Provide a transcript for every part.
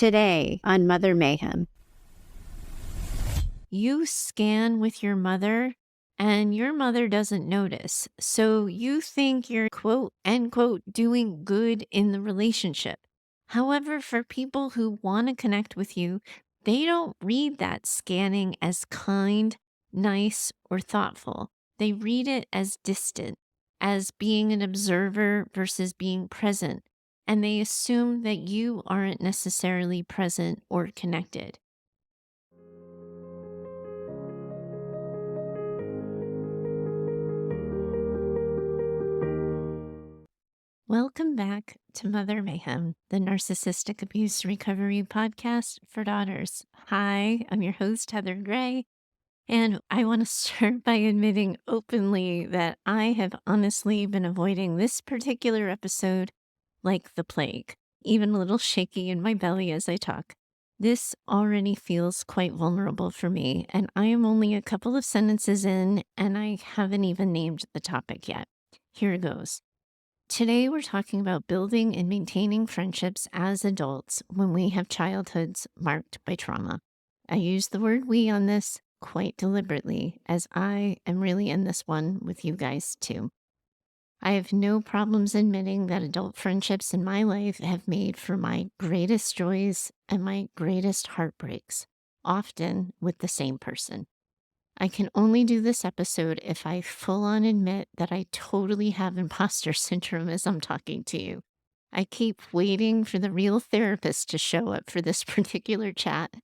Today on Mother Mayhem. You scan with your mother and your mother doesn't notice. So you think you're quote unquote doing good in the relationship. However, for people who want to connect with you, they don't read that scanning as kind, nice, or thoughtful. They read it as distant, as being an observer versus being present. And they assume that you aren't necessarily present or connected. Welcome back to Mother Mayhem, the Narcissistic Abuse Recovery Podcast for Daughters. Hi, I'm your host, Heather Gray, and I want to start by admitting openly that I have honestly been avoiding this particular episode like the plague, even a little shaky in my belly as I talk. This already feels quite vulnerable for me, and I am only a couple of sentences in, and I haven't even named the topic yet. Here goes. Today, we're talking about building and maintaining friendships as adults when we have childhoods marked by trauma. I use the word we on this quite deliberately, as I am really in this one with you guys too. I have no problems admitting that adult friendships in my life have made for my greatest joys and my greatest heartbreaks, often with the same person. I can only do this episode if I full on admit that I totally have imposter syndrome as I'm talking to you. I keep waiting for the real therapist to show up for this particular chat.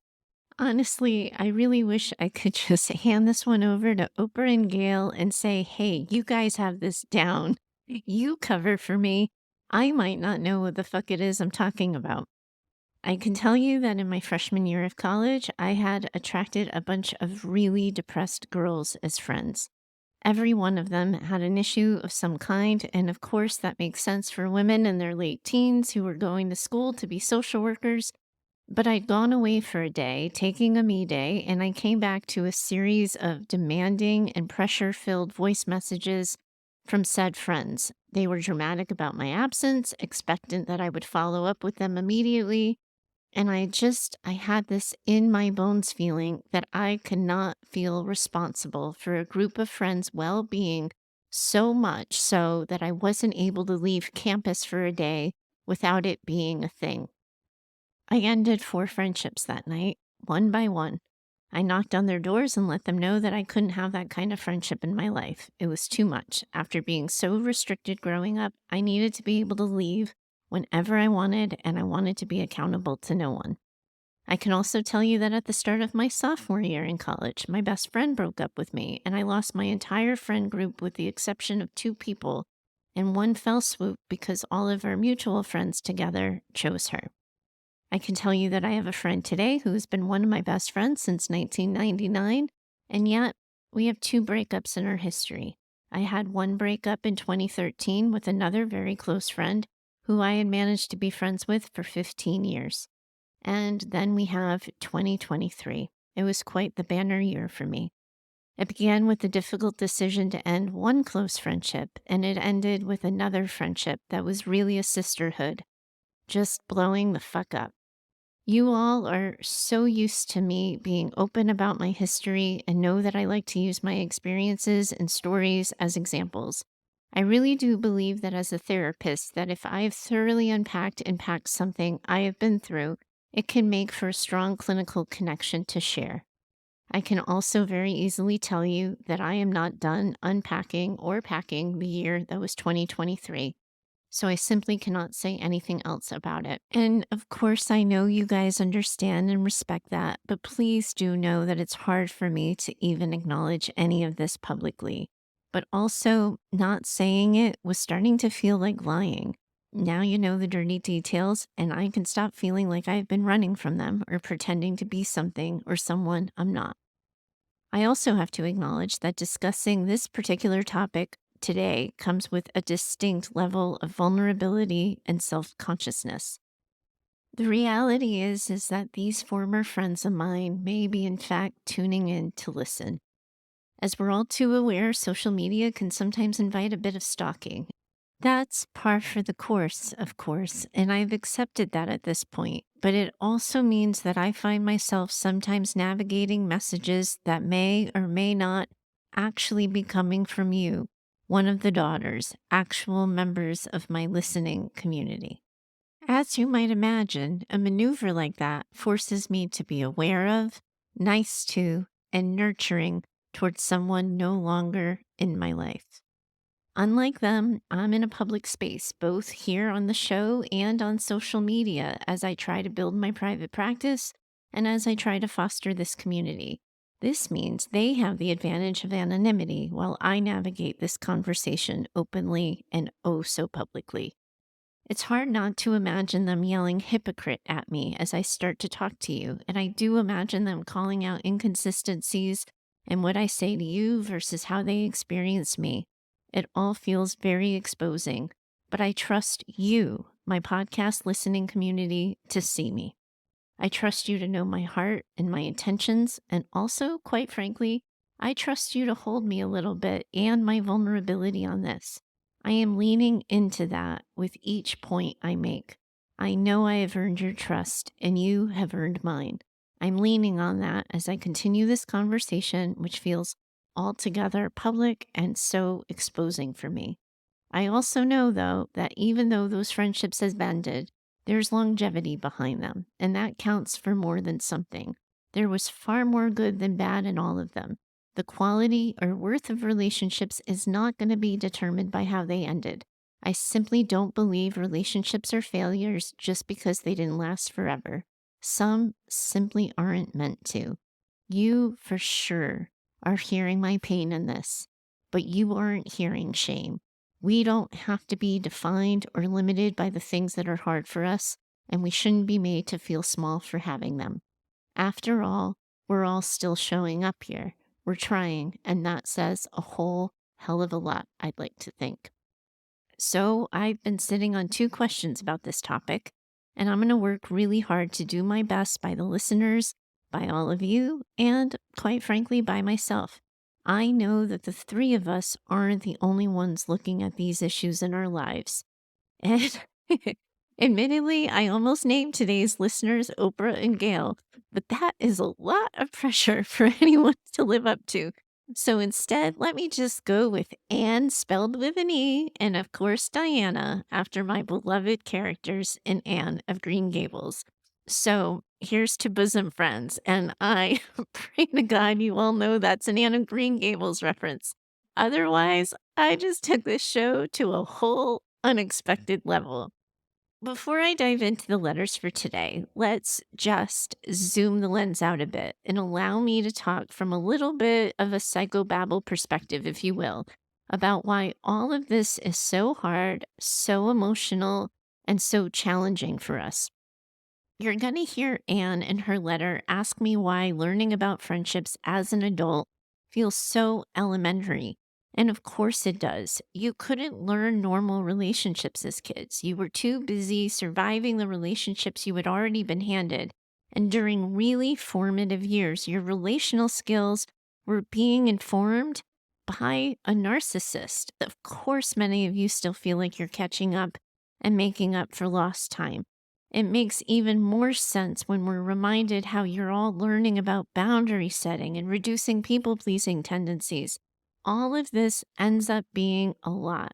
Honestly, I really wish I could just hand this one over to Oprah and Gail and say, hey, you guys have this down. You cover for me. I might not know what the fuck it is I'm talking about. I can tell you that in my freshman year of college, I had attracted a bunch of really depressed girls as friends. Every one of them had an issue of some kind, and of course, that makes sense for women in their late teens who were going to school to be social workers. But I'd gone away for a day, taking a me day, and I came back to a series of demanding and pressure filled voice messages from said friends. They were dramatic about my absence, expectant that I would follow up with them immediately. And I had this in my bones feeling that I could not feel responsible for a group of friends' well being so much so that I wasn't able to leave campus for a day without it being a thing. I ended 4 friendships that night, one by one. I knocked on their doors and let them know that I couldn't have that kind of friendship in my life. It was too much. After being so restricted growing up, I needed to be able to leave whenever I wanted, and I wanted to be accountable to no one. I can also tell you that at the start of my sophomore year in college, my best friend broke up with me, and I lost my entire friend group with the exception of 2 people in one fell swoop because all of our mutual friends together chose her. I can tell you that I have a friend today who has been one of my best friends since 1999, and yet we have 2 breakups in our history. I had one breakup in 2013 with another very close friend who I had managed to be friends with for 15 years. And then we have 2023. It was quite the banner year for me. It began with the difficult decision to end one close friendship, and it ended with another friendship that was really a sisterhood, just blowing the fuck up. You all are so used to me being open about my history and know that I like to use my experiences and stories as examples. I really do believe that as a therapist, that if I have thoroughly unpacked and packed something I have been through, it can make for a strong clinical connection to share. I can also very easily tell you that I am not done unpacking or packing the year that was 2023. So I simply cannot say anything else about it. And of course, I know you guys understand and respect that, but please do know that it's hard for me to even acknowledge any of this publicly. But also, not saying it was starting to feel like lying. Now you know the dirty details, and I can stop feeling like I've been running from them or pretending to be something or someone I'm not. I also have to acknowledge that discussing this particular topic today comes with a distinct level of vulnerability and self-consciousness. The reality is that these former friends of mine may be in fact tuning in to listen. As we're all too aware, social media can sometimes invite a bit of stalking. That's par for the course, of course, and I've accepted that at this point. But it also means that I find myself sometimes navigating messages that may or may not actually be coming from you, one of the daughters, actual members of my listening community. As you might imagine, a maneuver like that forces me to be aware of, nice to, and nurturing towards someone no longer in my life. Unlike them, I'm in a public space, both here on the show and on social media, as I try to build my private practice and as I try to foster this community. This means they have the advantage of anonymity while I navigate this conversation openly and oh so publicly. It's hard not to imagine them yelling hypocrite at me as I start to talk to you, and I do imagine them calling out inconsistencies in what I say to you versus how they experience me. It all feels very exposing, but I trust you, my podcast listening community, to see me. I trust you to know my heart and my intentions, and also, quite frankly, I trust you to hold me a little bit and my vulnerability on this. I am leaning into that with each point I make. I know I have earned your trust, and you have earned mine. I'm leaning on that as I continue this conversation, which feels altogether public and so exposing for me. I also know, though, that even though those friendships have ended, there's longevity behind them, and that counts for more than something. There was far more good than bad in all of them. The quality or worth of relationships is not going to be determined by how they ended. I simply don't believe relationships are failures just because they didn't last forever. Some simply aren't meant to. You, for sure, are hearing my pain in this, but you aren't hearing shame. We don't have to be defined or limited by the things that are hard for us, and we shouldn't be made to feel small for having them. After all, we're all still showing up here. We're trying, and that says a whole hell of a lot, I'd like to think. So, I've been sitting on two questions about this topic, and I'm going to work really hard to do my best by the listeners, by all of you, and quite frankly, by myself. I know that the three of us aren't the only ones looking at these issues in our lives. And admittedly, I almost named today's listeners Oprah and Gail, but that is a lot of pressure for anyone to live up to. So instead, let me just go with Anne spelled with an E, and of course Diana, after my beloved characters in Anne of Green Gables. So here's to bosom friends, and I pray to God you all know that's an Anne of Green Gables reference. Otherwise, I just took this show to a whole unexpected level. Before I dive into the letters for today, let's just zoom the lens out a bit and allow me to talk from a little bit of a psychobabble perspective, if you will, about why all of this is so hard, so emotional, and so challenging for us. You're going to hear Anne in her letter ask me why learning about friendships as an adult feels so elementary. And of course it does. You couldn't learn normal relationships as kids. You were too busy surviving the relationships you had already been handed. And during really formative years, your relational skills were being informed by a narcissist. Of course, many of you still feel like you're catching up and making up for lost time. It makes even more sense when we're reminded how you're all learning about boundary setting and reducing people pleasing tendencies. All of this ends up being a lot.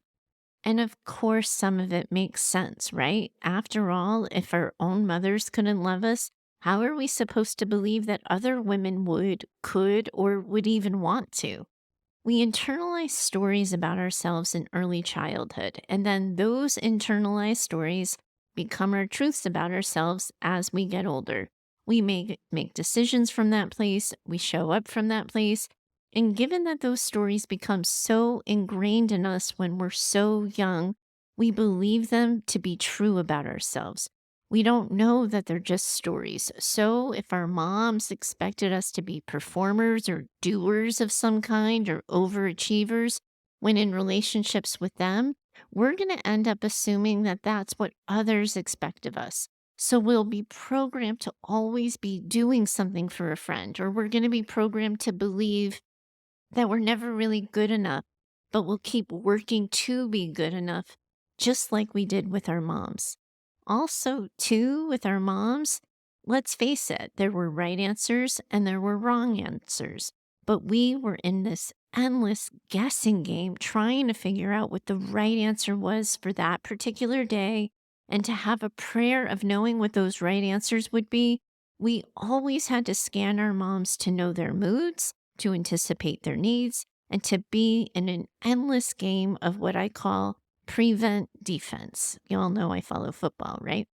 And of course, some of it makes sense, right? After all, if our own mothers couldn't love us, how are we supposed to believe that other women would, could, or would even want to? We internalize stories about ourselves in early childhood, and then those internalized stories become our truths about ourselves as we get older. We make decisions from that place, we show up from that place, and given that those stories become so ingrained in us when we're so young, we believe them to be true about ourselves. We don't know that they're just stories. So, if our moms expected us to be performers or doers of some kind or overachievers when in relationships with them, we're going to end up assuming that that's what others expect of us. So, we'll be programmed to always be doing something for a friend, or we're going to be programmed to believe that we're never really good enough, but we'll keep working to be good enough just like we did with our moms. Also, too, with our moms, let's face it, there were right answers and there were wrong answers. But we were in this endless guessing game trying to figure out what the right answer was for that particular day. And to have a prayer of knowing what those right answers would be, we always had to scan our moms to know their moods, to anticipate their needs, and to be in an endless game of what I call prevent defense. You all know I follow football, right?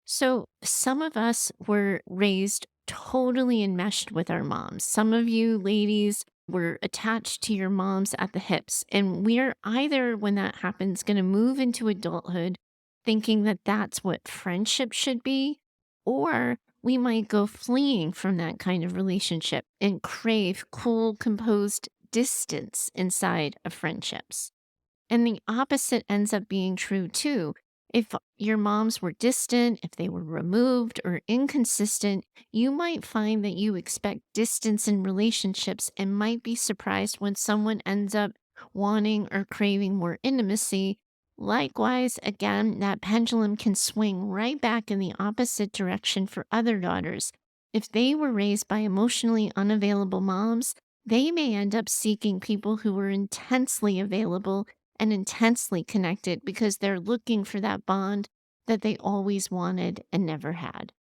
So some of us were raised totally enmeshed with our moms. Some of you ladies were attached to your moms at the hips. And we're either, when that happens, going to move into adulthood thinking that that's what friendship should be, or we might go fleeing from that kind of relationship and crave cool, composed distance inside of friendships. And the opposite ends up being true too. If your moms were distant, if they were removed or inconsistent, you might find that you expect distance in relationships and might be surprised when someone ends up wanting or craving more intimacy. Likewise, again, that pendulum can swing right back in the opposite direction for other daughters. If they were raised by emotionally unavailable moms, they may end up seeking people who were intensely available and intensely connected because they're looking for that bond that they always wanted and never had.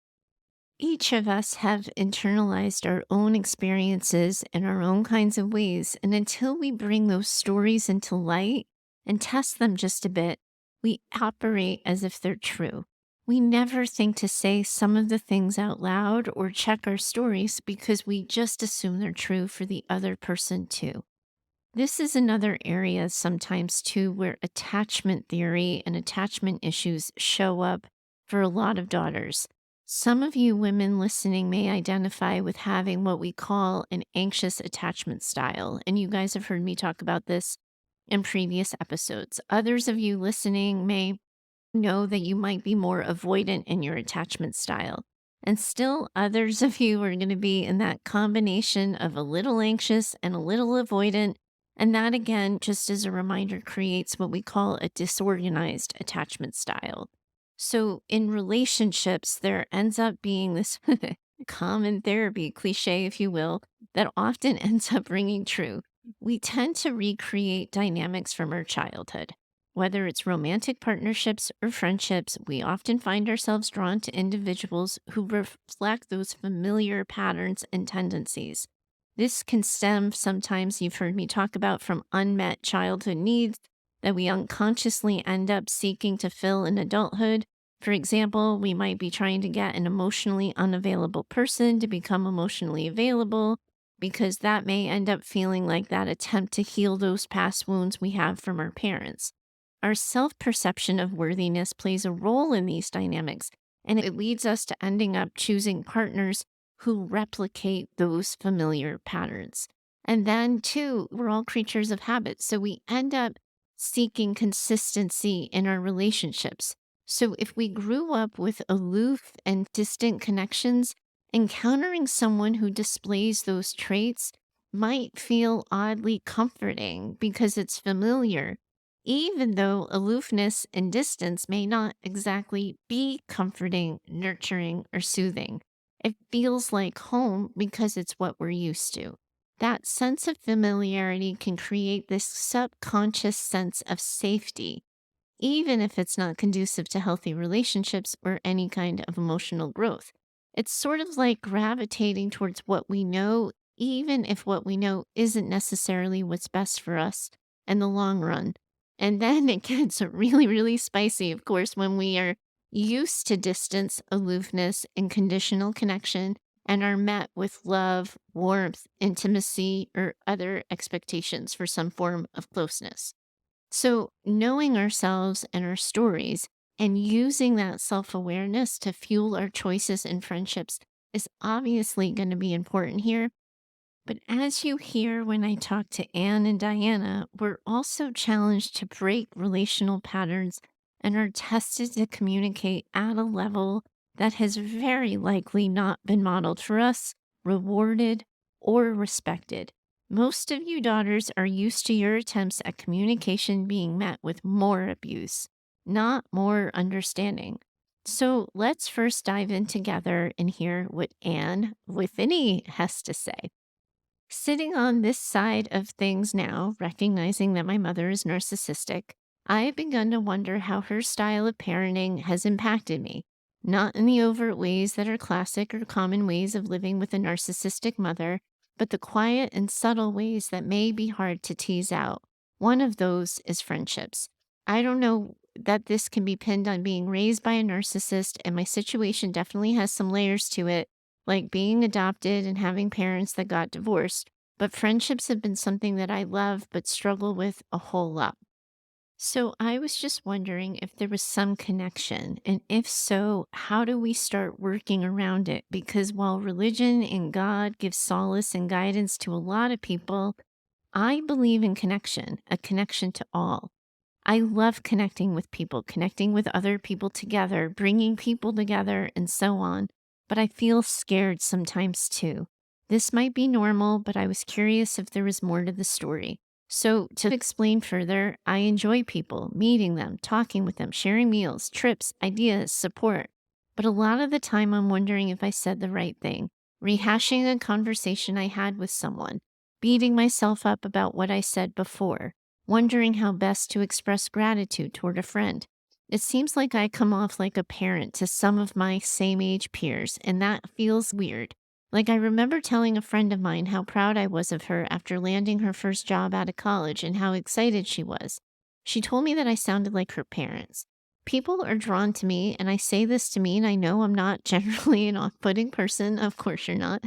Each of us have internalized our own experiences in our own kinds of ways. And until we bring those stories into light and test them just a bit, we operate as if they're true. We never think to say some of the things out loud or check our stories because we just assume they're true for the other person too. This is another area sometimes too where attachment theory and attachment issues show up for a lot of daughters. Some of you women listening may identify with having what we call an anxious attachment style, and you guys have heard me talk about this in previous episodes. Others of you listening may know that you might be more avoidant in your attachment style. And still, others of you are going to be in that combination of a little anxious and a little avoidant. And that, again, just as a reminder, creates what we call a disorganized attachment style. So, in relationships, there ends up being this common therapy cliche, if you will, that often ends up ringing true. We tend to recreate dynamics from our childhood. Whether it's romantic partnerships or friendships, we often find ourselves drawn to individuals who reflect those familiar patterns and tendencies. This can stem, sometimes you've heard me talk about, from unmet childhood needs that we unconsciously end up seeking to fill in adulthood. For example, we might be trying to get an emotionally unavailable person to become emotionally available because that may end up feeling like that attempt to heal those past wounds we have from our parents. Our self perception of worthiness plays a role in these dynamics, and it leads us to ending up choosing partners who replicate those familiar patterns. And then, too, we're all creatures of habit, so we end up seeking consistency in our relationships. So, if we grew up with aloof and distant connections, encountering someone who displays those traits might feel oddly comforting because it's familiar, even though aloofness and distance may not exactly be comforting, nurturing, or soothing. It feels like home because it's what we're used to. That sense of familiarity can create this subconscious sense of safety, even if it's not conducive to healthy relationships or any kind of emotional growth. It's sort of like gravitating towards what we know, even if what we know isn't necessarily what's best for us in the long run. And then it gets really, really spicy, of course, when we are used to distance, aloofness, and conditional connection and are met with love, warmth, intimacy, or other expectations for some form of closeness. So, knowing ourselves and our stories and using that self awareness to fuel our choices and friendships is obviously going to be important here. But as you hear when I talk to Anne and Diana, we're also challenged to break relational patterns and are tested to communicate at a level that has very likely not been modeled for us, rewarded, or respected. Most of you daughters are used to your attempts at communication being met with more abuse. not more understanding. So let's first dive in together and hear what Anne Whitney has to say. Sitting on this side of things now, recognizing that my mother is narcissistic, I have begun to wonder how her style of parenting has impacted me. Not in the overt ways that are classic or common ways of living with a narcissistic mother, but the quiet and subtle ways that may be hard to tease out. One of those is friendships. I don't know that this can be pinned on being raised by a narcissist, and my situation definitely has some layers to it, like being adopted and having parents that got divorced. But friendships have been something that I love but struggle with a whole lot. So I was just wondering if there was some connection. And if so, how do we start working around it? Because while religion and God give solace and guidance to a lot of people, I believe in connection, a connection to all. I love connecting with people, connecting with other people together, bringing people together, and so on. But I feel scared sometimes too. This might be normal, but I was curious if there was more to the story. So, to explain further, I enjoy people, meeting them, talking with them, sharing meals, trips, ideas, support. But a lot of the time, I'm wondering if I said the right thing, rehashing a conversation I had with someone, beating myself up about what I said before, wondering how best to express gratitude toward a friend. It seems like I come off like a parent to some of my same age peers, and that feels weird. Like, I remember telling a friend of mine how proud I was of her after landing her first job out of college and how excited she was. She told me that I sounded like her parents. People are drawn to me, and I say this to mean I know I'm not generally an off putting person. Of course, you're not.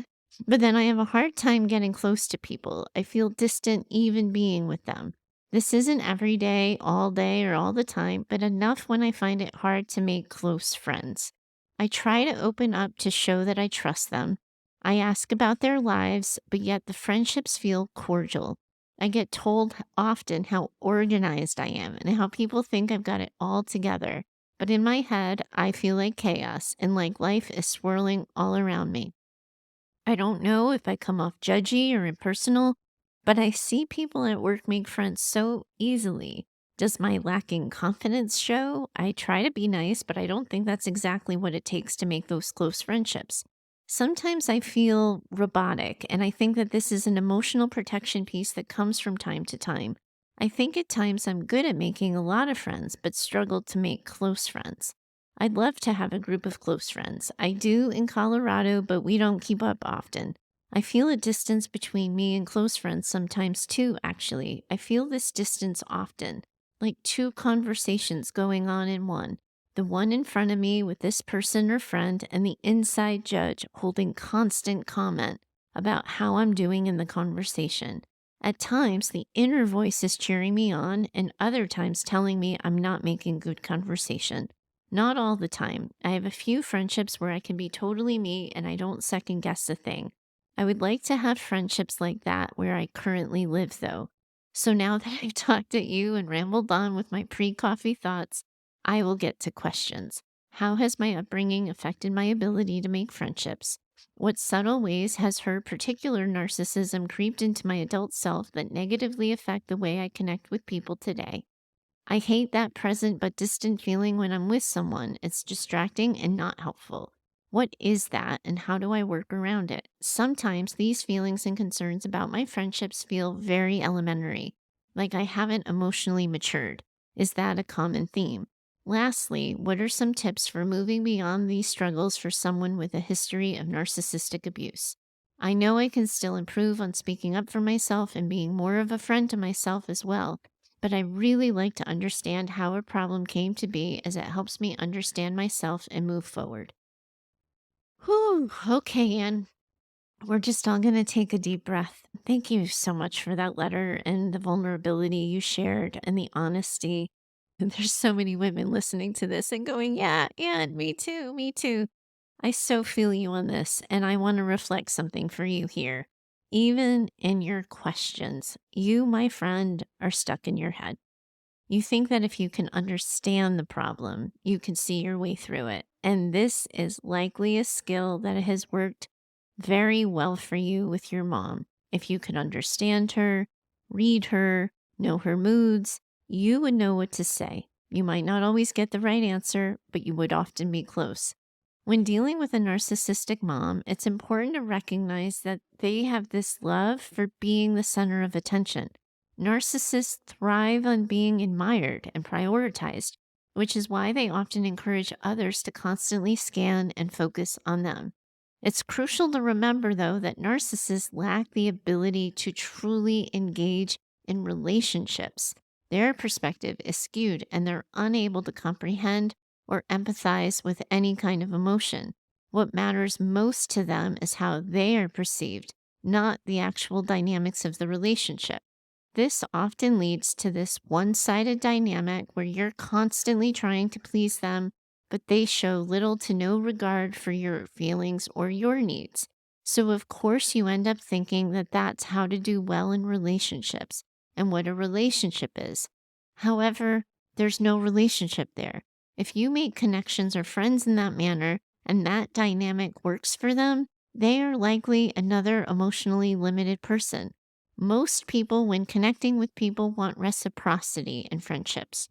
But then I have a hard time getting close to people. I feel distant even being with them. This isn't every day, or all the time, but enough when I find it hard to make close friends. I try to open up to show that I trust them. I ask about their lives, but yet the friendships feel cordial. I get told often how organized I am and how people think I've got it all together. But in my head, I feel like chaos and like life is swirling all around me. I don't know if I come off judgy or impersonal, but I see people at work make friends so easily. Does my lacking confidence show? I try to be nice, but I don't think that's exactly what it takes to make those close friendships. Sometimes I feel robotic, and I think that this is an emotional protection piece that comes from time to time. I think at times I'm good at making a lot of friends, but struggle to make close friends. I'd love to have a group of close friends. I do in Colorado, but we don't keep up often. I feel a distance between me and close friends sometimes too, actually. I feel this distance often, like two conversations going on in one. The one in front of me with this person or friend, and the inside judge holding constant comment about how I'm doing in the conversation. At times, the inner voice is cheering me on, and other times telling me I'm not making good conversation. Not all the time. I have a few friendships where I can be totally me and I don't second guess a thing. I would like to have friendships like that where I currently live, though. So now that I've talked at you and rambled on with my pre coffee thoughts, I will get to questions. How has my upbringing affected my ability to make friendships? What subtle ways has her particular narcissism creeped into my adult self that negatively affect the way I connect with people today? I hate that present but distant feeling when I'm with someone. It's distracting and not helpful. What is that, and how do I work around it? Sometimes these feelings and concerns about my friendships feel very elementary, like I haven't emotionally matured. Is that a common theme? Lastly, what are some tips for moving beyond these struggles for someone with a history of narcissistic abuse? I know I can still improve on speaking up for myself and being more of a friend to myself as well, but I really like to understand how a problem came to be as it helps me understand myself and move forward. Whew. Okay, Anne, we're just all going to take a deep breath. Thank you so much for that letter and the vulnerability you shared and the honesty. And there's so many women listening to this and going, yeah, Anne, me too, me too. I so feel you on this, and I want to reflect something for you here. Even in your questions, you, my friend, are stuck in your head. You think that if you can understand the problem, you can see your way through it. And this is likely a skill that has worked very well for you with your mom. If you can understand her, read her, know her moods, you would know what to say. You might not always get the right answer, but you would often be close. When dealing with a narcissistic mom, it's important to recognize that they have this love for being the center of attention. Narcissists thrive on being admired and prioritized, which is why they often encourage others to constantly scan and focus on them. It's crucial to remember, though, that narcissists lack the ability to truly engage in relationships. Their perspective is skewed and they're unable to comprehend or empathize with any kind of emotion. What matters most to them is how they are perceived, not the actual dynamics of the relationship. This often leads to this one sided dynamic where you're constantly trying to please them, but they show little to no regard for your feelings or your needs. So, of course, you end up thinking that that's how to do well in relationships and what a relationship is. However, there's no relationship there. If you make connections or friends in that manner and that dynamic works for them, they are likely another emotionally limited person. Most people, when connecting with people, want reciprocity in friendships.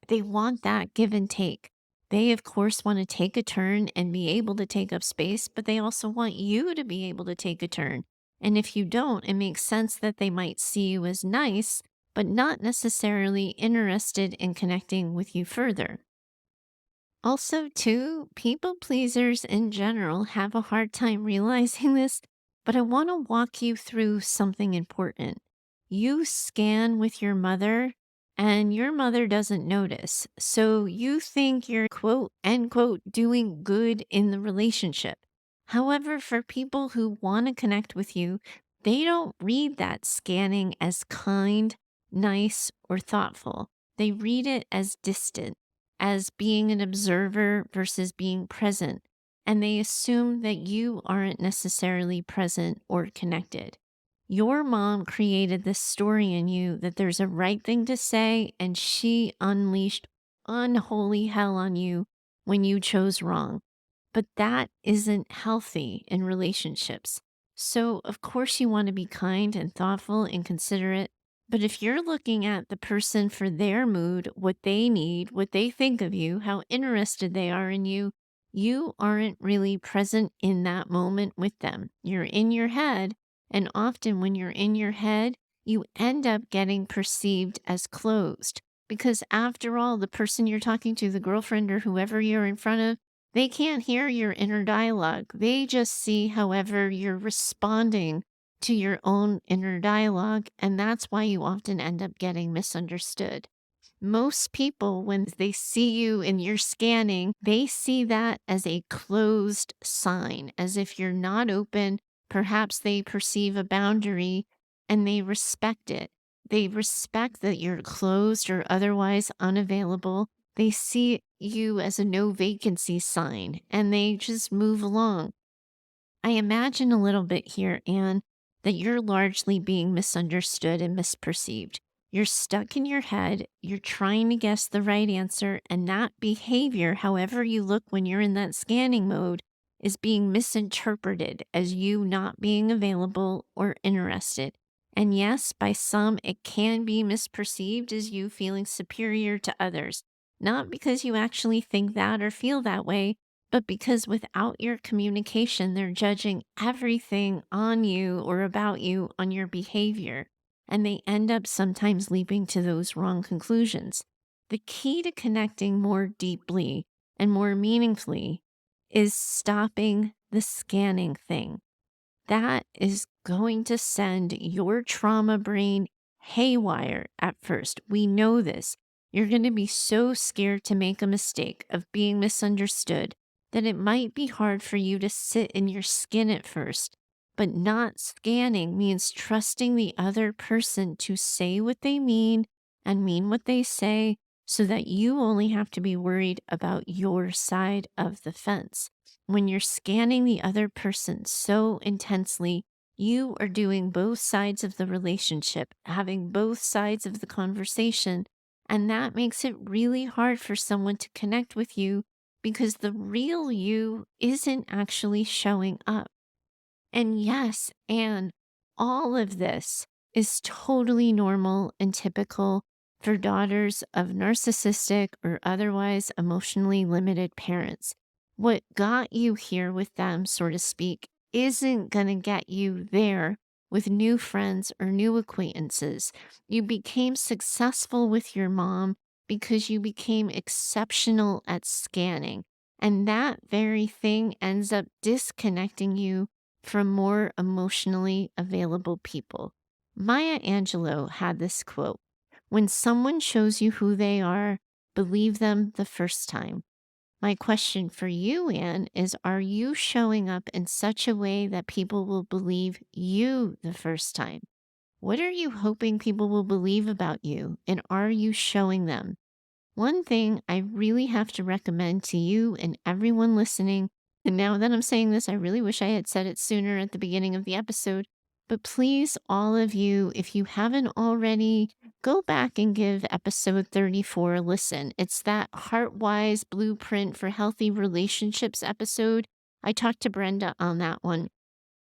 They want that give and take. They, of course, want to take a turn and be able to take up space, but they also want you to be able to take a turn. And if you don't, it makes sense that they might see you as nice, but not necessarily interested in connecting with you further. Also, too, people pleasers in general have a hard time realizing this, but I want to walk you through something important. You scan with your mother, and your mother doesn't notice. So you think you're quote unquote doing good in the relationship. However, for people who want to connect with you, they don't read that scanning as kind, nice, or thoughtful. They read it as distant, as being an observer versus being present, and they assume that you aren't necessarily present or connected. Your mom created this story in you that there's a right thing to say, and she unleashed unholy hell on you when you chose wrong. But that isn't healthy in relationships. So, of course, you want to be kind and thoughtful and considerate. But if you're looking at the person for their mood, what they need, what they think of you, how interested they are in you, you aren't really present in that moment with them. You're in your head. And often when you're in your head, you end up getting perceived as closed. Because after all, the person you're talking to, the girlfriend or whoever you're in front of, they can't hear your inner dialogue. They just see however you're responding to your own inner dialogue. And that's why you often end up getting misunderstood. Most people, when they see you and you're scanning, they see that as a closed sign, as if you're not open. Perhaps they perceive a boundary and they respect it. They respect that you're closed or otherwise unavailable. They see you as a no vacancy sign and they just move along. I imagine a little bit here, Anne, that you're largely being misunderstood and misperceived. You're stuck in your head, you're trying to guess the right answer, and that behavior, however you look when you're in that scanning mode, is being misinterpreted as you not being available or interested. And yes, by some, it can be misperceived as you feeling superior to others, not because you actually think that or feel that way, but because without your communication, they're judging everything on you or about you on your behavior, and they end up sometimes leaping to those wrong conclusions. The key to connecting more deeply and more meaningfully is stopping the scanning thing. That is going to send your trauma brain haywire at first. We know this. You're going to be so scared to make a mistake of being misunderstood that it might be hard for you to sit in your skin at first. But not scanning means trusting the other person to say what they mean and mean what they say so that you only have to be worried about your side of the fence. When you're scanning the other person so intensely, you are doing both sides of the relationship, having both sides of the conversation. And that makes it really hard for someone to connect with you because the real you isn't actually showing up. And yes, and all of this is totally normal and typical. for daughters of narcissistic or otherwise emotionally limited parents. What got you here with them, so to speak, isn't going to get you there with new friends or new acquaintances. You became successful with your mom because you became exceptional at scanning. And that very thing ends up disconnecting you from more emotionally available people. Maya Angelou had this quote: "When someone shows you who they are, believe them the first time." My question for you, Anne, is, are you showing up in such a way that people will believe you the first time? What are you hoping people will believe about you? And are you showing them? One thing I really have to recommend to you and everyone listening, and now that I'm saying this, I really wish I had said it sooner at the beginning of the episode, but please, all of you, if you haven't already, go back and give episode 34 a listen. It's that Heartwise Blueprint for Healthy Relationships episode. I talked to Brenda on that one.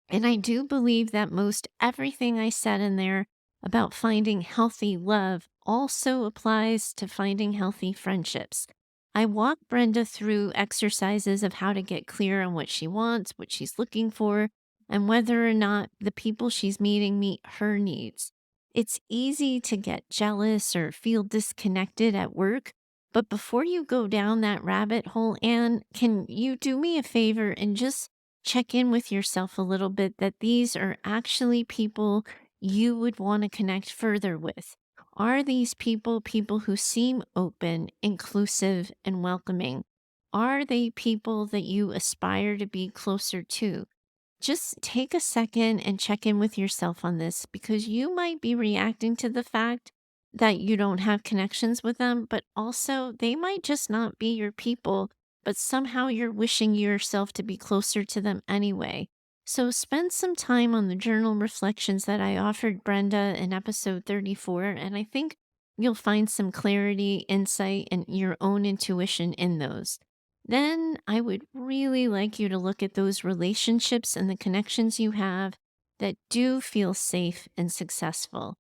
And I do believe that most everything I said in there about finding healthy love also applies to finding healthy friendships. I walk Brenda through exercises of how to get clear on what she wants, what she's looking for, and whether or not the people she's meeting meet her needs. It's easy to get jealous or feel disconnected at work, but before you go down that rabbit hole, Anne, can you do me a favor and just check in with yourself a little bit that these are actually people you would want to connect further with? Are these people people who seem open, inclusive, and welcoming? Are they people that you aspire to be closer to? Just take a second and check in with yourself on this, because you might be reacting to the fact that you don't have connections with them, but also they might just not be your people, but somehow you're wishing yourself to be closer to them anyway. So spend some time on the journal reflections that I offered Brenda in episode 34, and I think you'll find some clarity, insight, and your own intuition in those. Then I would really like you to look at those relationships and the connections you have that do feel safe and successful.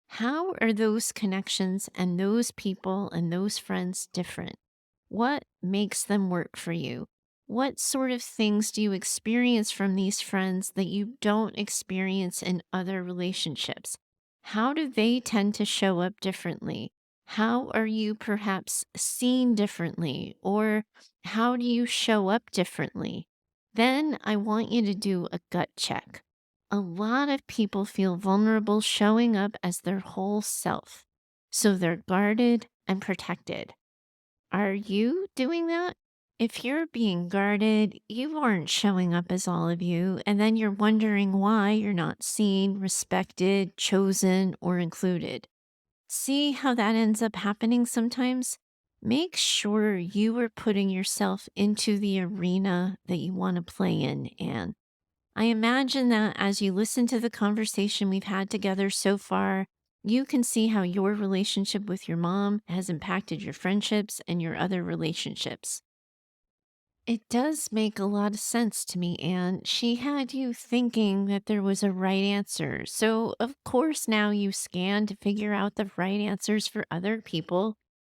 How are those connections and those people and those friends different? What makes them work for you? What sort of things do you experience from these friends that you don't experience in other relationships? How do they tend to show up differently? How are you perhaps seen differently? Or how do you show up differently? Then I want you to do a gut check. A lot of people feel vulnerable showing up as their whole self, so they're guarded and protected. Are you doing that? If you're being guarded, you aren't showing up as all of you, and then you're wondering why you're not seen, respected, chosen, or included. See how that ends up happening sometimes? Make sure you are putting yourself into the arena that you want to play in, Anne. I imagine that as you listen to the conversation we've had together so far, you can see how your relationship with your mom has impacted your friendships and your other relationships. It does make a lot of sense to me, Anne. She had you thinking that there was a right answer. So, of course, now you scan to figure out the right answers for other people,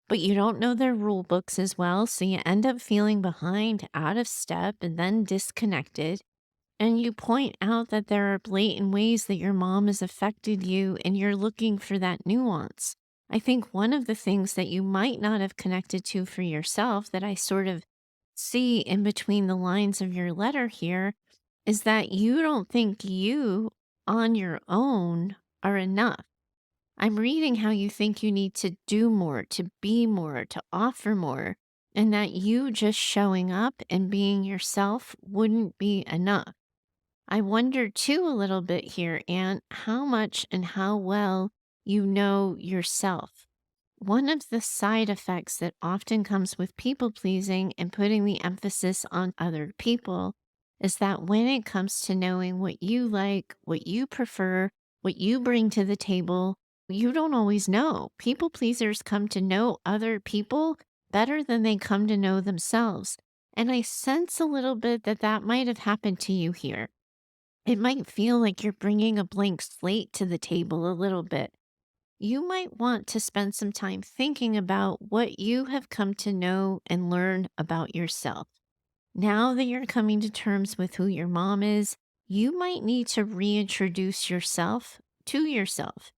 but you don't know their rule books as well. So you end up feeling behind, out of step, and then disconnected. And you point out that there are blatant ways that your mom has affected you, and you're looking for that nuance. I think one of the things that you might not have connected to for yourself that I sort of see in between the lines of your letter here is that you don't think you on your own are enough. I'm reading how you think you need to do more, to be more, to offer more, and that you just showing up and being yourself wouldn't be enough. I wonder too a little bit here, Anne, how much and how well you know yourself. One of the side effects that often comes with people pleasing and putting the emphasis on other people is that when it comes to knowing what you like, what you prefer, what you bring to the table, you don't always know. People pleasers come to know other people better than they come to know themselves. And I sense a little bit that that might have happened to you here. It might feel like you're bringing a blank slate to the table a little bit. you might want to spend some time thinking about what you have come to know and learn about yourself. Now that you're coming to terms with who your mom is, you might need to reintroduce yourself to yourself.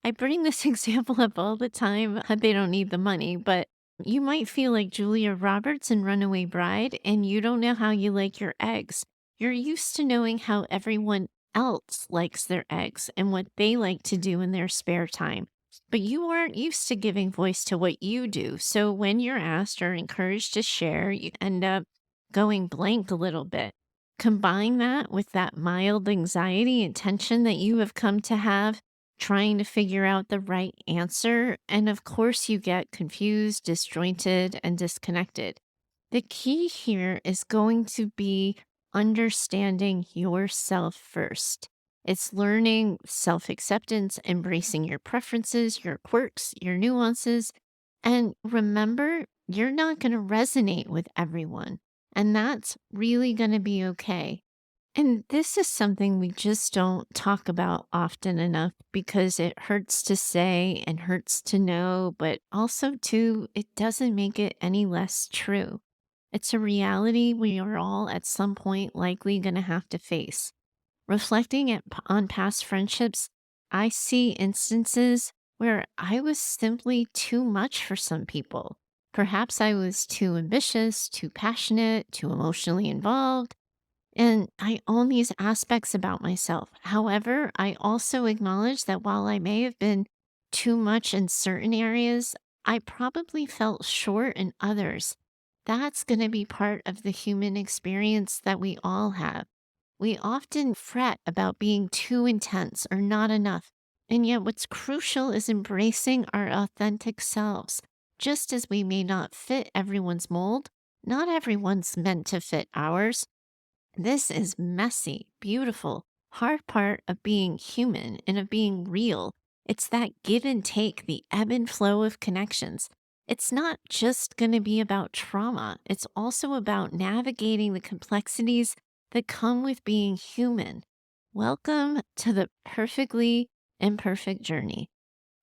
I bring this example up all the time. They don't need the money, but you might feel like Julia Roberts in Runaway Bride and you don't know how you like your eggs. You're used to knowing how everyone else likes their eggs and what they like to do in their spare time. But you aren't used to giving voice to what you do. So when you're asked or encouraged to share, you end up going blank a little bit. Combine that with that mild anxiety and tension that you have come to have trying to figure out the right answer. And of course, you get confused, disjointed, and disconnected. The key here is going to be understanding yourself first. It's learning self acceptance, embracing your preferences, your quirks, your nuances. And remember, you're not going to resonate with everyone. And that's really going to be okay. And this is something we just don't talk about often enough because it hurts to say and hurts to know, but also, too, it doesn't make it any less true. It's a reality we are all at some point likely going to have to face. Reflecting on past friendships, I see instances where I was simply too much for some people. Perhaps I was too ambitious, too passionate, too emotionally involved and I own these aspects about myself. However, I also acknowledge that while I may have been too much in certain areas, I probably felt short in others. That's going to be part of the human experience that we all have. We often fret about being too intense or not enough. And yet, what's crucial is embracing our authentic selves. Just as we may not fit everyone's mold, not everyone's meant to fit ours. This is messy, beautiful, hard part of being human and of being real. It's that give and take, the ebb and flow of connections. It's not just going to be about trauma, it's also about navigating the complexities that come with being human. Welcome to the perfectly imperfect journey.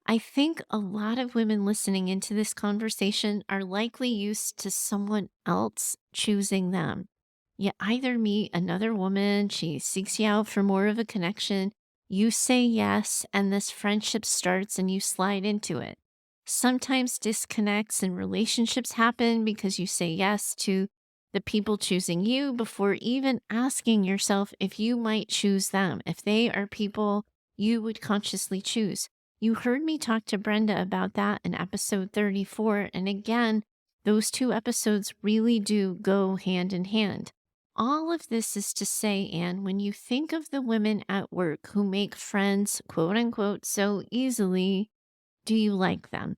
I think a lot of women listening into this conversation are likely used to someone else choosing them. You either meet another woman, she seeks you out for more of a connection, you say yes, and this friendship starts and you slide into it. Sometimes disconnects and relationships happen because you say yes to the people choosing you before even asking yourself if you might choose them, if they are people you would consciously choose. You heard me talk to Brenda about that in episode 34. And again, those two episodes really do go hand in hand. All of this is to say, Anne, when you think of the women at work who make friends, quote unquote, so easily, do you like them?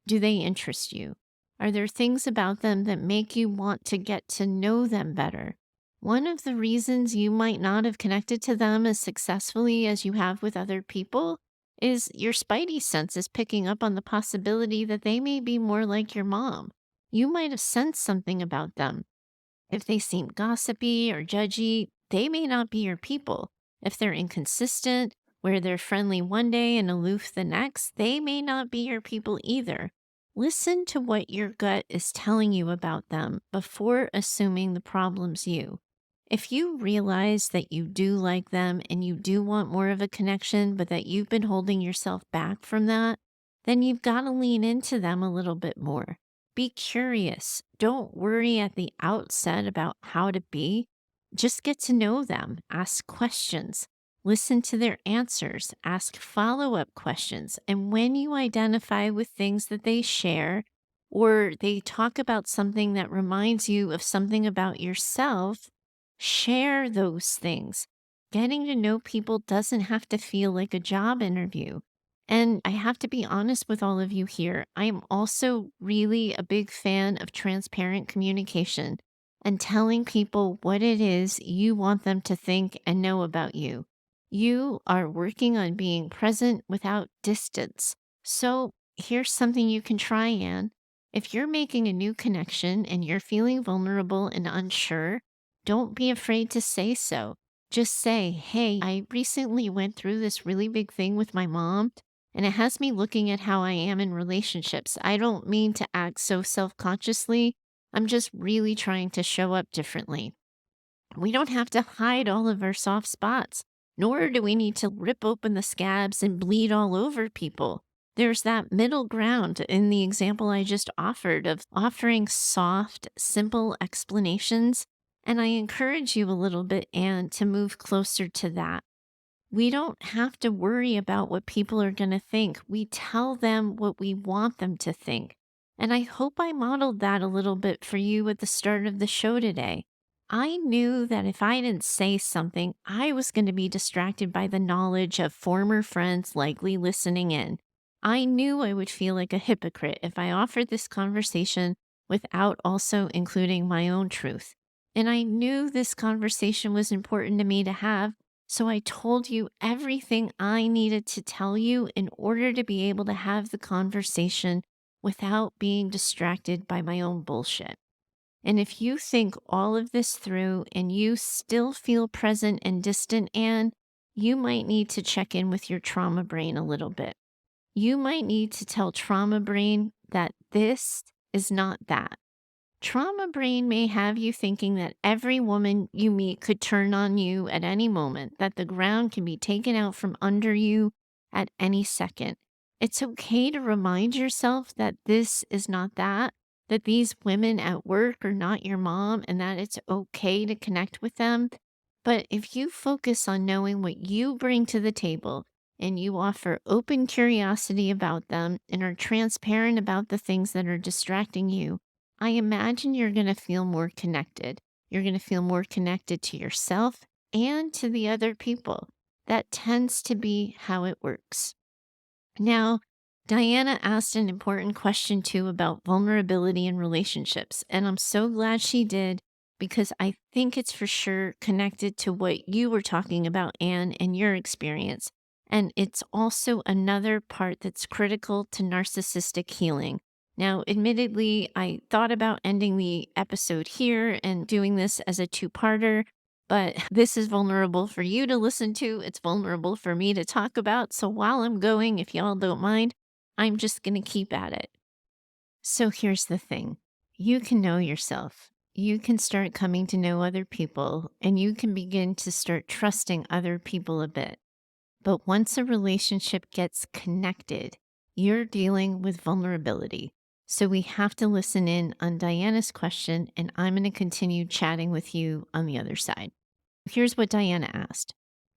Do they interest you? Are there things about them that make you want to get to know them better? One of the reasons you might not have connected to them as successfully as you have with other people is your spidey sense is picking up on the possibility that they may be more like your mom. You might have sensed something about them. If they seem gossipy or judgy, they may not be your people. If they're inconsistent, where they're friendly one day and aloof the next, they may not be your people either. Listen to what your gut is telling you about them before assuming the problem's you. If you realize that you do like them and you do want more of a connection, but that you've been holding yourself back from that, then you've got to lean into them a little bit more. Be curious. Don't worry at the outset about how to be. Just get to know them. Ask questions. Listen to their answers. Ask follow up questions. And when you identify with things that they share, or they talk about something that reminds you of something about yourself, share those things. Getting to know people doesn't have to feel like a job interview. And I have to be honest with all of you here. I am also really a big fan of transparent communication and telling people what it is you want them to think and know about you. You are working on being present without distance. So here's something you can try, Anne. If you're making a new connection and you're feeling vulnerable and unsure, don't be afraid to say so. Just say, hey, I recently went through this really big thing with my mom And it has me looking at how I am in relationships. I don't mean to act so self consciously. I'm just really trying to show up differently. We don't have to hide all of our soft spots, nor do we need to rip open the scabs and bleed all over people. There's that middle ground in the example I just offered of offering soft, simple explanations. And I encourage you a little bit, Anne, to move closer to that. We don't have to worry about what people are going to think. We tell them what we want them to think. And I hope I modeled that a little bit for you at the start of the show today. I knew that if I didn't say something, I was going to be distracted by the knowledge of former friends likely listening in. I knew I would feel like a hypocrite if I offered this conversation without also including my own truth. And I knew this conversation was important to me to have, so I told you everything I needed to tell you in order to be able to have the conversation without being distracted by my own bullshit. And if you think all of this through and you still feel present and distant, Anne, you might need to check in with your trauma brain a little bit. You might need to tell trauma brain that this is not that. Trauma brain may have you thinking that every woman you meet could turn on you at any moment, that the ground can be taken out from under you at any second. It's okay to remind yourself that this is not that these women at work are not your mom, and that it's okay to connect with them. But if you focus on knowing what you bring to the table and you offer open curiosity about them and are transparent about the things that are distracting you, I imagine you're going to feel more connected. You're going to feel more connected to yourself and to the other people. That tends to be how it works. Now, Diana asked an important question too about vulnerability in relationships, and I'm so glad she did because I think it's for sure connected to what you were talking about, Anne, and your experience. And it's also another part that's critical to narcissistic healing. Now, admittedly, I thought about ending the episode here and doing this as a two-parter, but this is vulnerable for you to listen to. It's vulnerable for me to talk about. So while I'm going, if y'all don't mind, I'm just going to keep at it. So here's the thing. You can know yourself. You can start coming to know other people, and you can begin to start trusting other people a bit. But once a relationship gets connected, you're dealing with vulnerability. So we have to listen in on Diana's question, and I'm going to continue chatting with you on the other side. Here's what Diana asked.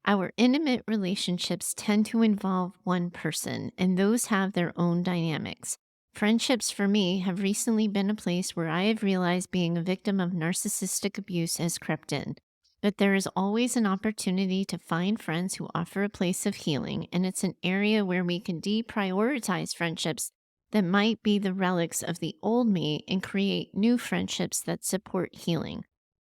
Our intimate relationships tend to involve one person, and those have their own dynamics. Friendships for me have recently been a place where I have realized being a victim of narcissistic abuse has crept in. But there is always an opportunity to find friends who offer a place of healing, and it's an area where we can deprioritize friendships that might be the relics of the old me and create new friendships that support healing.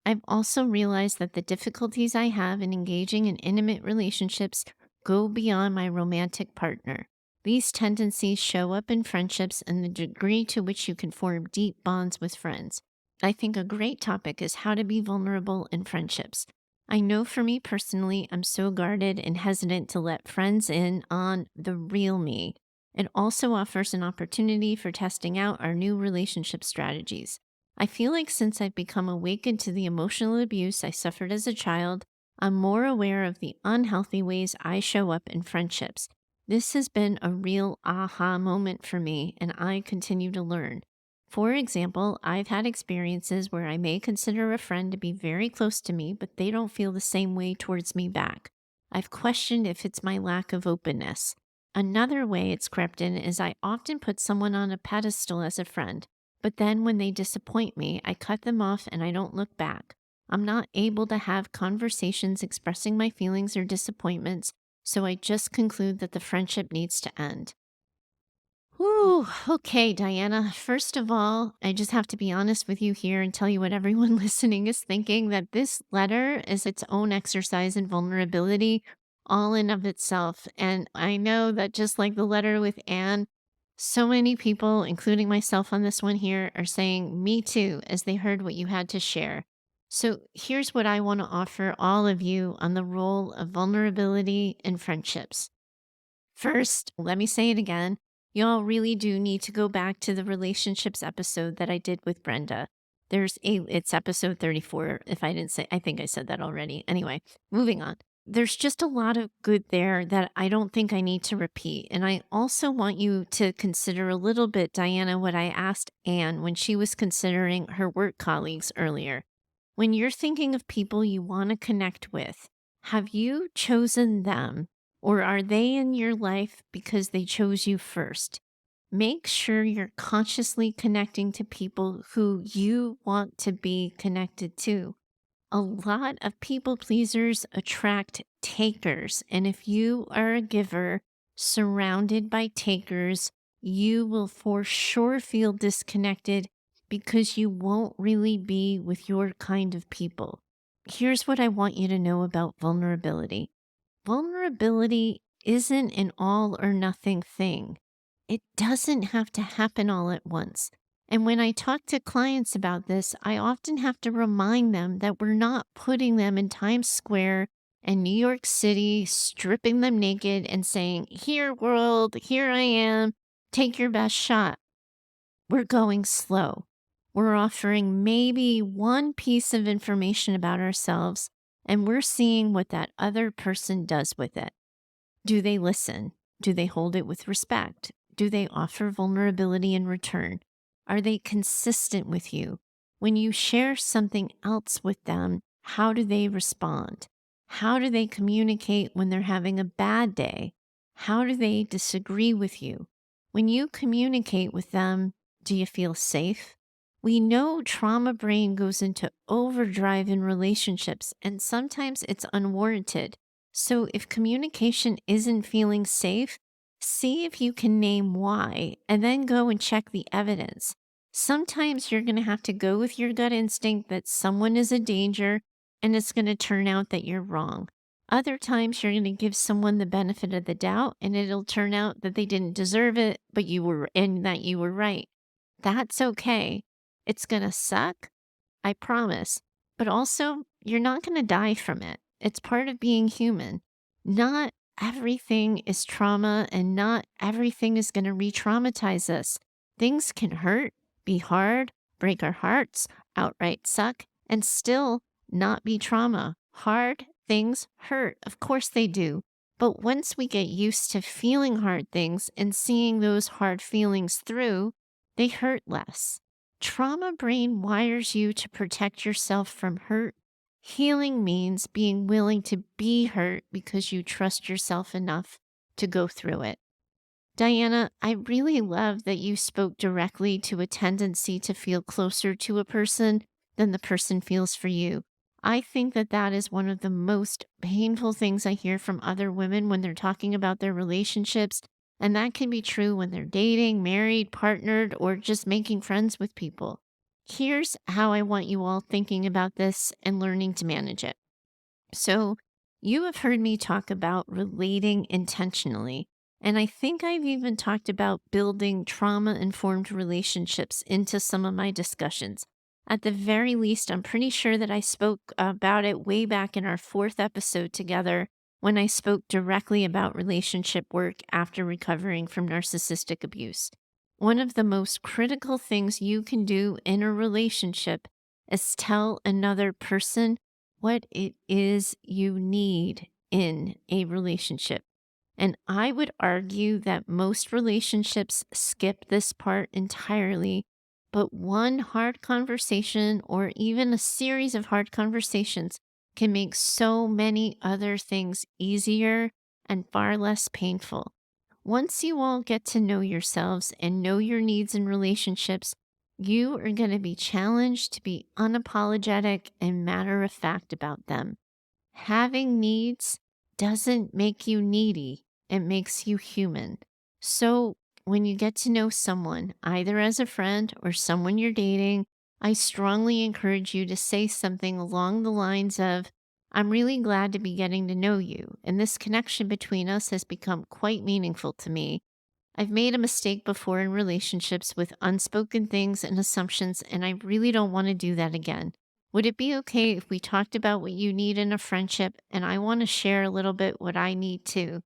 I've also realized that the difficulties I have in engaging in intimate relationships go beyond my romantic partner. These tendencies show up in friendships and the degree to which you can form deep bonds with friends. I think a great topic is how to be vulnerable in friendships. I know for me personally, I'm so guarded and hesitant to let friends in on the real me. It also offers an opportunity for testing out our new relationship strategies. I feel like since I've become awakened to the emotional abuse I suffered as a child, I'm more aware of the unhealthy ways I show up in friendships. This has been a real aha moment for me, and I continue to learn. For example, I've had experiences where I may consider a friend to be very close to me, but they don't feel the same way towards me back. I've questioned if it's my lack of openness. Another way it's crept in is I often put someone on a pedestal as a friend. But then when they disappoint me, I cut them off and I don't look back. I'm not able to have conversations expressing my feelings or disappointments, so I just conclude that the friendship needs to end. Whew, okay, Diana. First of all, I just have to be honest with you here and tell you what everyone listening is thinking, that this letter is its own exercise in vulnerability, all in of itself. And I know that just like the letter with Anne, so many people, including myself on this one here, are saying me too as they heard what you had to share. So here's what I want to offer all of you on the role of vulnerability in friendships. First, let me say it again. Y'all really do need to go back to the relationships episode that I did with Brenda. It's episode 34. If I didn't say, I think I said that already. Anyway, moving on. There's just a lot of good there that I don't think I need to repeat. And I also want you to consider a little bit, Diana, what I asked Anne when she was considering her work colleagues earlier. When you're thinking of people you want to connect with, have you chosen them, or are they in your life because they chose you first? Make sure you're consciously connecting to people who you want to be connected to. A lot of people pleasers attract takers. And if you are a giver surrounded by takers, you will for sure feel disconnected because you won't really be with your kind of people. Here's what I want you to know about vulnerability. Vulnerability isn't an all or nothing thing. It doesn't have to happen all at once. And when I talk to clients about this, I often have to remind them that we're not putting them in Times Square and New York City, stripping them naked and saying, "Here, world, here I am, take your best shot." We're going slow. We're offering maybe one piece of information about ourselves, and we're seeing what that other person does with it. Do they listen? Do they hold it with respect? Do they offer vulnerability in return? Are they consistent with you? When you share something else with them, how do they respond? How do they communicate when they're having a bad day? How do they disagree with you? When you communicate with them, do you feel safe? We know trauma brain goes into overdrive in relationships, and sometimes it's unwarranted. So, if communication isn't feeling safe, see if you can name why and then go and check the evidence. Sometimes you're going to have to go with your gut instinct that someone is a danger and it's going to turn out that you're wrong. Other times you're going to give someone the benefit of the doubt and it'll turn out that they didn't deserve it, but you were and that you were right. That's okay. It's going to suck, I promise. But also, you're not going to die from it. It's part of being human. Not everything is trauma, and not everything is going to re traumatize us. Things can hurt, be hard, break our hearts, outright suck, and still not be trauma. Hard things hurt. Of course they do. But once we get used to feeling hard things and seeing those hard feelings through, they hurt less. Trauma brain wires you to protect yourself from hurt. Healing means being willing to be hurt because you trust yourself enough to go through it. Diana, I really love that you spoke directly to a tendency to feel closer to a person than the person feels for you. I think that that is one of the most painful things I hear from other women when they're talking about their relationships. And that can be true when they're dating, married, partnered, or just making friends with people. Here's how I want you all thinking about this and learning to manage it. So, you have heard me talk about relating intentionally. And I think I've even talked about building trauma informed relationships into some of my discussions. At the very least, I'm pretty sure that I spoke about it way back in our fourth episode together when I spoke directly about relationship work after recovering from narcissistic abuse. One of the most critical things you can do in a relationship is tell another person what it is you need in a relationship. And I would argue that most relationships skip this part entirely, but one hard conversation or even a series of hard conversations can make so many other things easier and far less painful. Once you all get to know yourselves and know your needs in relationships, you are going to be challenged to be unapologetic and matter of fact about them. Having needs doesn't make you needy, it makes you human. So, when you get to know someone, either as a friend or someone you're dating, I strongly encourage you to say something along the lines of, "I'm really glad to be getting to know you, and this connection between us has become quite meaningful to me. I've made a mistake before in relationships with unspoken things and assumptions, and I really don't want to do that again. Would it be okay if we talked about what you need in a friendship, and I want to share a little bit what I need too?"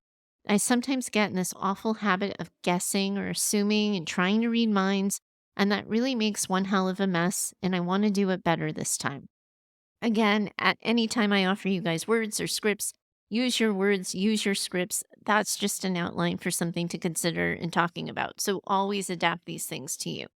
I sometimes get in this awful habit of guessing or assuming and trying to read minds, and that really makes one hell of a mess, and I want to do it better this time. Again, at any time I offer you guys words or scripts, use your words, use your scripts. That's just an outline for something to consider in talking about. So always adapt these things to you.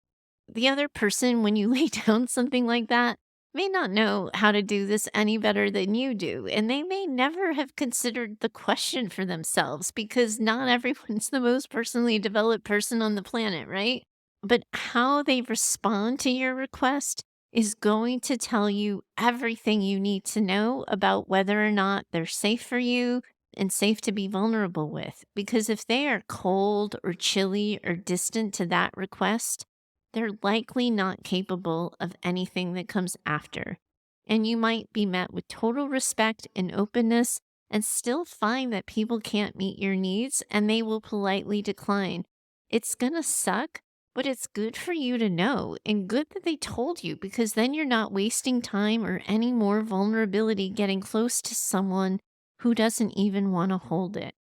The other person, when you lay down something like that, may not know how to do this any better than you do. And they may never have considered the question for themselves because not everyone's the most personally developed person on the planet, right? But how they respond to your request is going to tell you everything you need to know about whether or not they're safe for you and safe to be vulnerable with. Because if they are cold or chilly or distant to that request, they're likely not capable of anything that comes after. And you might be met with total respect and openness and still find that people can't meet your needs and they will politely decline. It's going to suck, but it's good for you to know and good that they told you because then you're not wasting time or any more vulnerability getting close to someone who doesn't even want to hold it.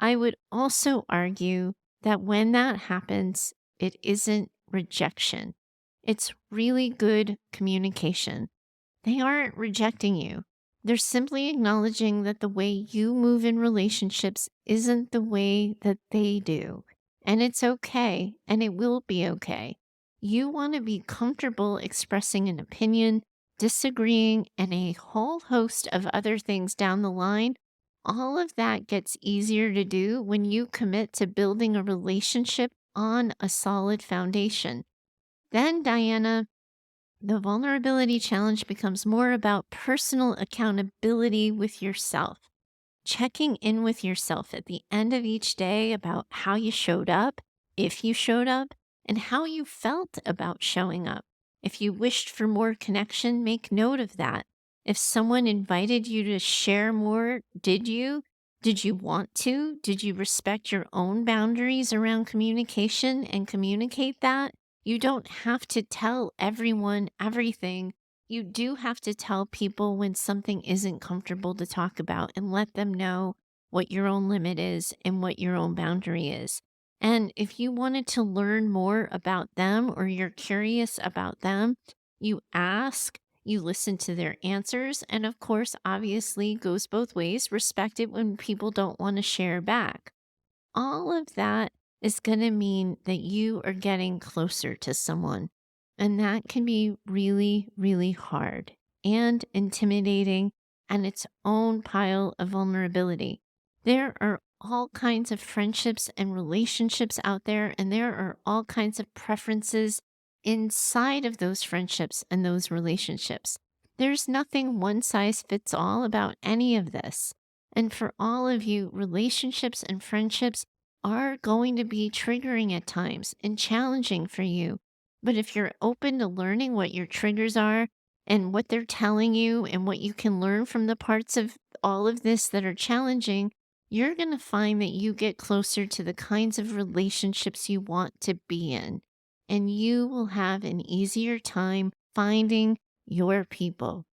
I would also argue that when that happens, it isn't rejection. It's really good communication. They aren't rejecting you. They're simply acknowledging that the way you move in relationships isn't the way that they do. And it's okay, and it will be okay. You want to be comfortable expressing an opinion, disagreeing, and a whole host of other things down the line. All of that gets easier to do when you commit to building a relationship on a solid foundation. Then, Diana, the vulnerability challenge becomes more about personal accountability with yourself, checking in with yourself at the end of each day about how you showed up, if you showed up, and how you felt about showing up. If you wished for more connection, make note of that. If someone invited you to share more, did you? Did you want to? Did you respect your own boundaries around communication and communicate that? You don't have to tell everyone everything. You do have to tell people when something isn't comfortable to talk about and let them know what your own limit is and what your own boundary is. And if you wanted to learn more about them or you're curious about them, you ask, you listen to their answers, and of course, obviously, goes both ways. Respect it when people don't want to share back. All of that is going to mean that you are getting closer to someone. And that can be really, really hard and intimidating and its own pile of vulnerability. There are all kinds of friendships and relationships out there, and there are all kinds of preferences inside of those friendships and those relationships. There's nothing one size fits all about any of this. And for all of you, relationships and friendships are going to be triggering at times and challenging for you. But if you're open to learning what your triggers are and what they're telling you and what you can learn from the parts of all of this that are challenging, you're going to find that you get closer to the kinds of relationships you want to be in. And you will have an easier time finding your people.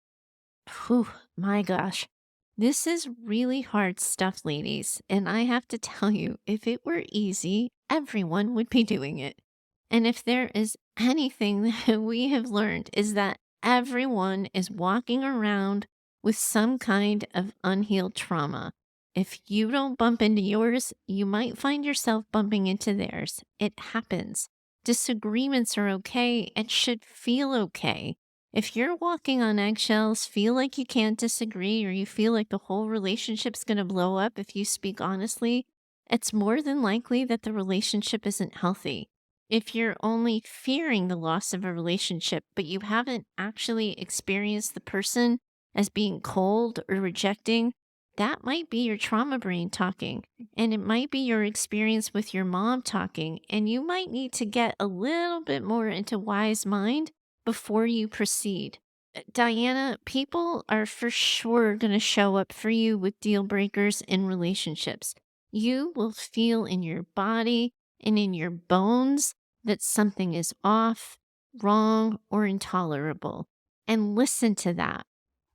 Whew, my gosh. This is really hard stuff, ladies. And I have to tell you, if it were easy, everyone would be doing it. And if there is anything that we have learned, is that everyone is walking around with some kind of unhealed trauma. If you don't bump into yours, you might find yourself bumping into theirs. It happens. Disagreements are okay and should feel okay. If you're walking on eggshells, feel like you can't disagree, or you feel like the whole relationship's going to blow up if you speak honestly, it's more than likely that the relationship isn't healthy. If you're only fearing the loss of a relationship, but you haven't actually experienced the person as being cold or rejecting, that might be your trauma brain talking. And it might be your experience with your mom talking. And you might need to get a little bit more into wise mind before you proceed. Diana, people are for sure going to show up for you with deal breakers in relationships. You will feel in your body and in your bones that something is off, wrong, or intolerable. And listen to that.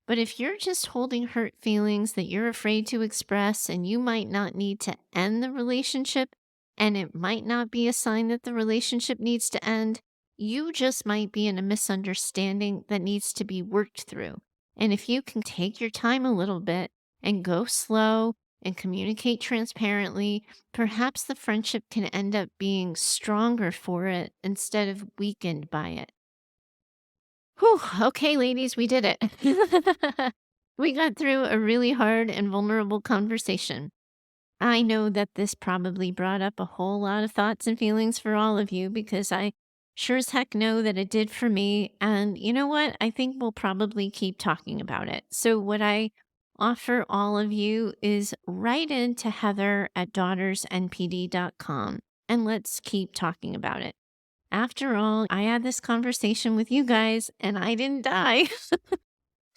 But if you're just holding hurt feelings that you're afraid to express and you might not need to end the relationship, and it might not be a sign that the relationship needs to end, you just might be in a misunderstanding that needs to be worked through. And if you can take your time a little bit and go slow and communicate transparently, perhaps the friendship can end up being stronger for it instead of weakened by it. Whew, okay, ladies, we did it. We got through a really hard and vulnerable conversation. I know that this probably brought up a whole lot of thoughts and feelings for all of you because I sure as heck know that it did for me. And you know what? I think we'll probably keep talking about it. So, what I offer all of you is write into Heather at daughtersnpd.com and let's keep talking about it. After all, I had this conversation with you guys and I didn't die.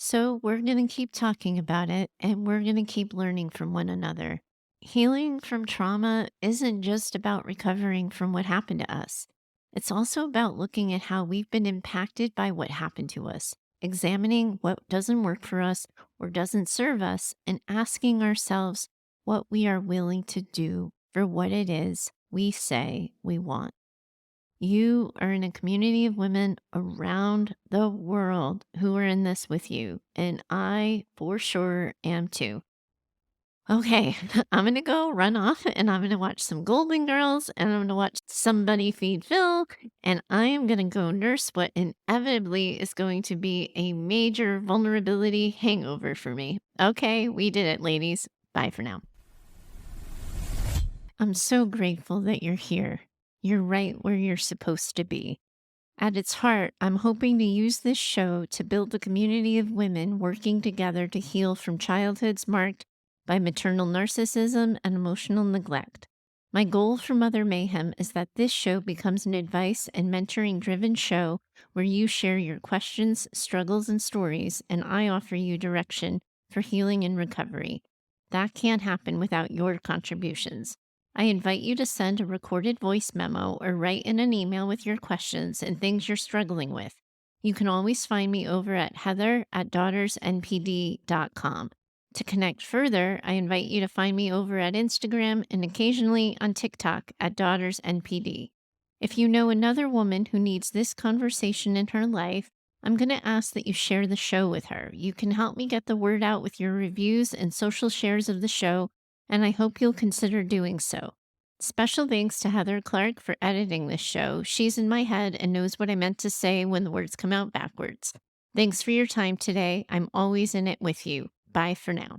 So we're going to keep talking about it and we're going to keep learning from one another. Healing from trauma isn't just about recovering from what happened to us. It's also about looking at how we've been impacted by what happened to us, examining what doesn't work for us or doesn't serve us, and asking ourselves what we are willing to do for what it is we say we want. You are in a community of women around the world who are in this with you. And I, for sure, am too. Okay, I'm going to go run off and I'm going to watch some Golden Girls and I'm going to watch Somebody Feed Phil. And I am going to go nurse what inevitably is going to be a major vulnerability hangover for me. Okay, we did it, ladies. Bye for now. I'm so grateful that you're here. You're right where you're supposed to be. At its heart, I'm hoping to use this show to build a community of women working together to heal from childhoods marked by maternal narcissism and emotional neglect. My goal for Mother Mayhem is that this show becomes an advice and mentoring driven show where you share your questions, struggles, and stories, and I offer you direction for healing and recovery. That can't happen without your contributions. I invite you to send a recorded voice memo or write in an email with your questions and things you're struggling with. You can always find me over at Heather at daughtersnpd.com. To connect further, I invite you to find me over at Instagram and occasionally on TikTok at daughtersnpd. If you know another woman who needs this conversation in her life, I'm going to ask that you share the show with her. You can help me get the word out with your reviews and social shares of the show, and I hope you'll consider doing so. Special thanks to Heather Clark for editing this show. She's in my head and knows what I meant to say when the words come out backwards. Thanks for your time today. I'm always in it with you. Bye for now.